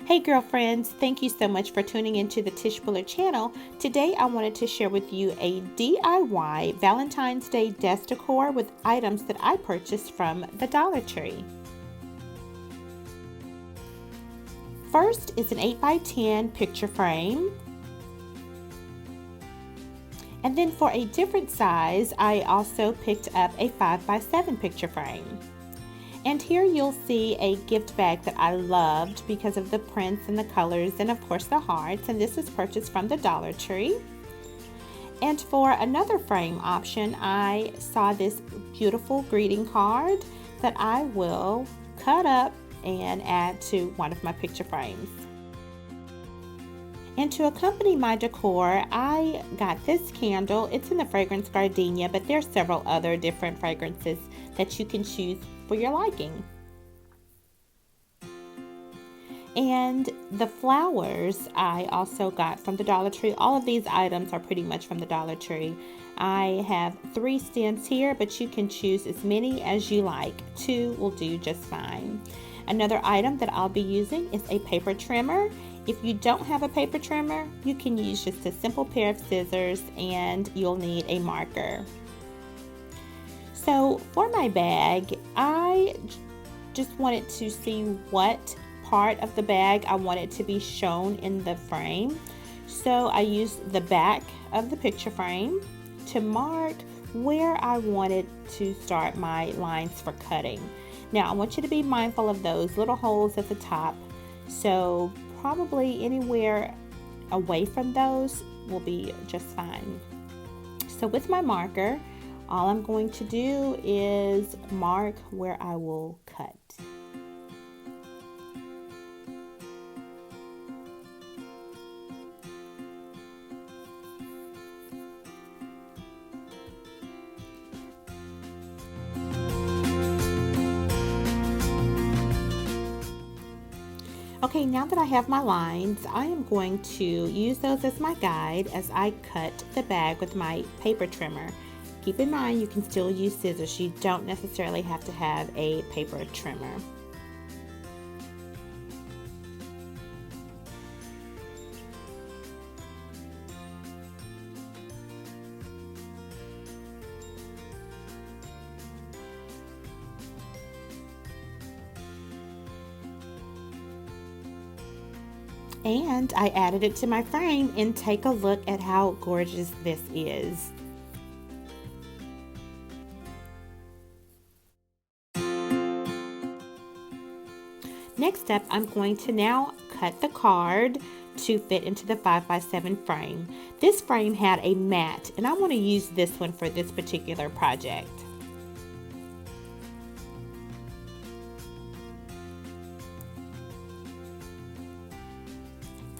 Hey girlfriends, thank you so much for tuning into the Tish Bullard channel. Today I wanted to share with you a DIY Valentine's Day desk decor with items that I purchased from the Dollar Tree. First is an 8x10 picture frame. And then for a different size, I also picked up a 5x7 picture frame. And here you'll see a gift bag that I loved because of the prints and the colors and of course the hearts, and this is purchased from the Dollar Tree. And for another frame option, I saw this beautiful greeting card that I will cut up and add to one of my picture frames. And to accompany my decor, I got this candle. It's in the fragrance gardenia, but there's several other different fragrances that you can choose for your liking. And the flowers I also got from the Dollar Tree. All of these items are pretty much from the Dollar Tree. I have 3 stems here, but you can choose as many as you like. 2 will do just fine. Another item that I'll be using is a paper trimmer. If you don't have a paper trimmer, you can use just a simple pair of scissors and you'll need a marker. So for my bag, I just wanted to see what part of the bag I wanted to be shown in the frame. So I used the back of the picture frame to mark where I wanted to start my lines for cutting. Now I want you to be mindful of those little holes at the top. So probably anywhere away from those will be just fine. So with my marker, all I'm going to do is mark where I will cut. Okay, now that I have my lines, I am going to use those as my guide as I cut the bag with my paper trimmer. Keep in mind you can still use scissors. You don't necessarily have to have a paper trimmer. And I added it to my frame, and take a look at how gorgeous this is. Next up, I'm going to now cut the card to fit into the 5x7 frame. This frame had a mat, and I want to use this one for this particular project.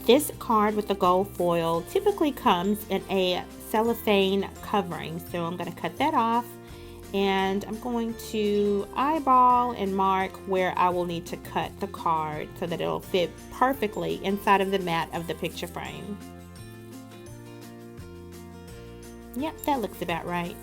This card with the gold foil typically comes in a cellophane covering, so I'm going to cut that off, and I'm going to eyeball and mark where I will need to cut the card so that it'll fit perfectly inside of the mat of the picture frame. Yep, that looks about right.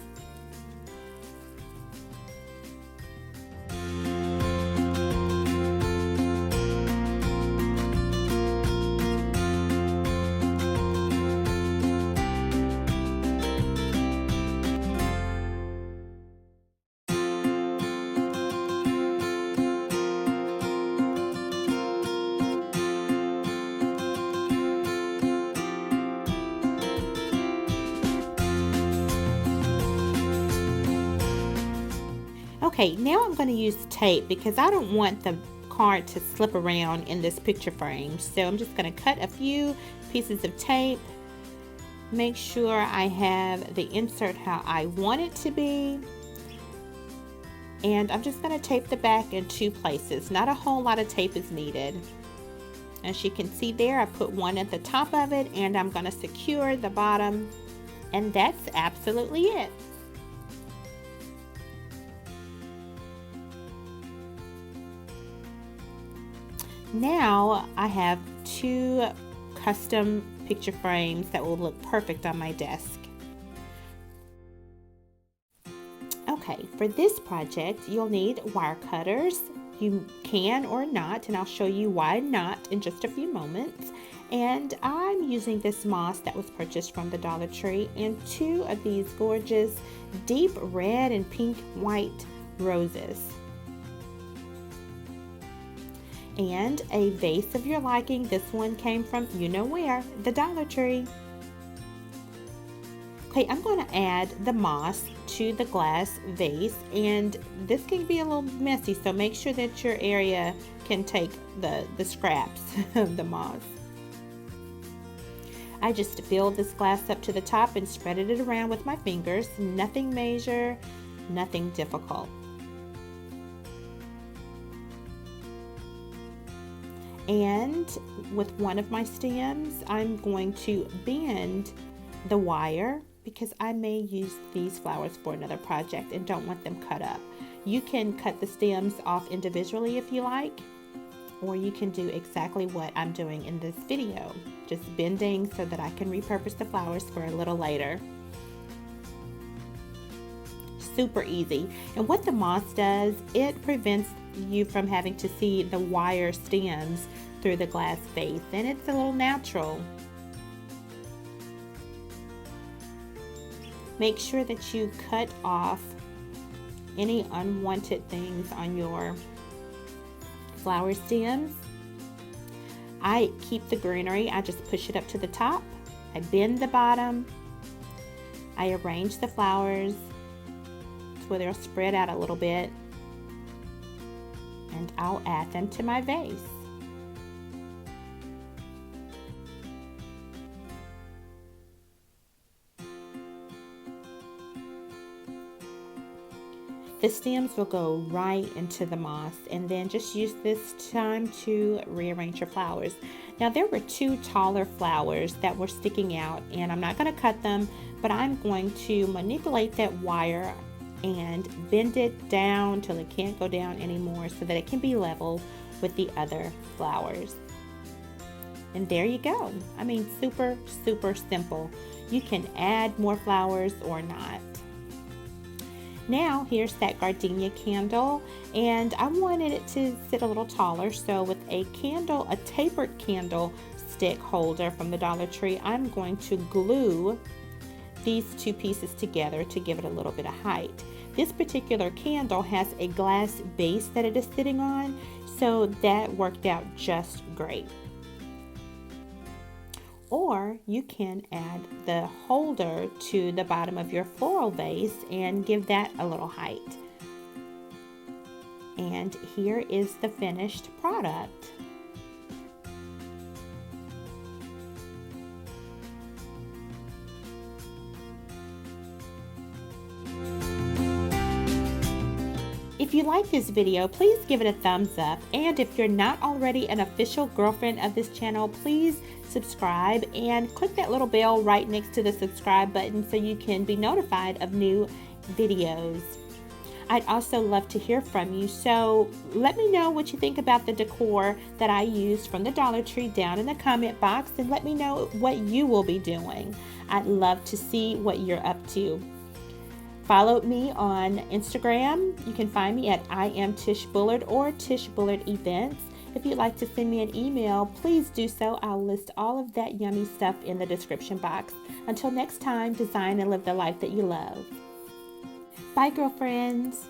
Okay, now I'm going to use tape because I don't want the card to slip around in this picture frame. So I'm just going to cut a few pieces of tape, make sure I have the insert how I want it to be, and I'm just going to tape the back in 2 places. Not a whole lot of tape is needed. As you can see there, I put one at the top of it, and I'm going to secure the bottom, and that's absolutely it. Now I have 2 custom picture frames that will look perfect on my desk. Okay, for this project you'll need wire cutters, You can or not, and I'll show you why not in just a few moments. And I'm using this moss that was purchased from the Dollar Tree and 2 of these gorgeous deep red and pink white roses. And a vase of your liking. This one came from you know where, the Dollar Tree. Okay, I'm going to add the moss to the glass vase, and this can be a little messy, so make sure that your area can take the scraps of the moss. I just filled this glass up to the top and spreaded it around with my fingers. Nothing major, nothing difficult. And with one of my stems, I'm going to bend the wire because I may use these flowers for another project and don't want them cut up. You can cut the stems off individually if you like, or you can do exactly what I'm doing in this video, just bending so that I can repurpose the flowers for a little later. Super easy. And what the moss does, it prevents you from having to see the wire stems through the glass vase, and it's a little natural. Make sure that you cut off any unwanted things on your flower stems. I keep the greenery. I just push it up to the top. I bend the bottom. I arrange the flowers to where they'll spread out a little bit, and I'll add them to my vase. The stems will go right into the moss, and then just use this time to rearrange your flowers. Now there were 2 taller flowers that were sticking out, and I'm not going to cut them, but I'm going to manipulate that wire and bend it down till it can't go down anymore so that it can be level with the other flowers. And there you go. I mean, super, super simple. You can add more flowers or not. Now here's that gardenia candle, and I wanted it to sit a little taller, so with a tapered candle stick holder from the Dollar Tree, I'm going to glue these 2 pieces together to give it a little bit of height. This particular candle has a glass base that it is sitting on, so that worked out just great. Or you can add the holder to the bottom of your floral vase and give that a little height. And here is the finished product. If you like this video, please give it a thumbs up, and if you're not already an official girlfriend of this channel, please subscribe and click that little bell right next to the subscribe button so you can be notified of new videos. I'd also love to hear from you, so let me know what you think about the decor that I used from the Dollar Tree down in the comment box, and let me know what you will be doing. I'd love to see what you're up to. Follow me on Instagram. You can find me at I am Tish Bullard or Tish Bullard Events. If you'd like to send me an email, please do so. I'll list all of that yummy stuff in the description box. Until next time, design and live the life that you love. Bye, girlfriends.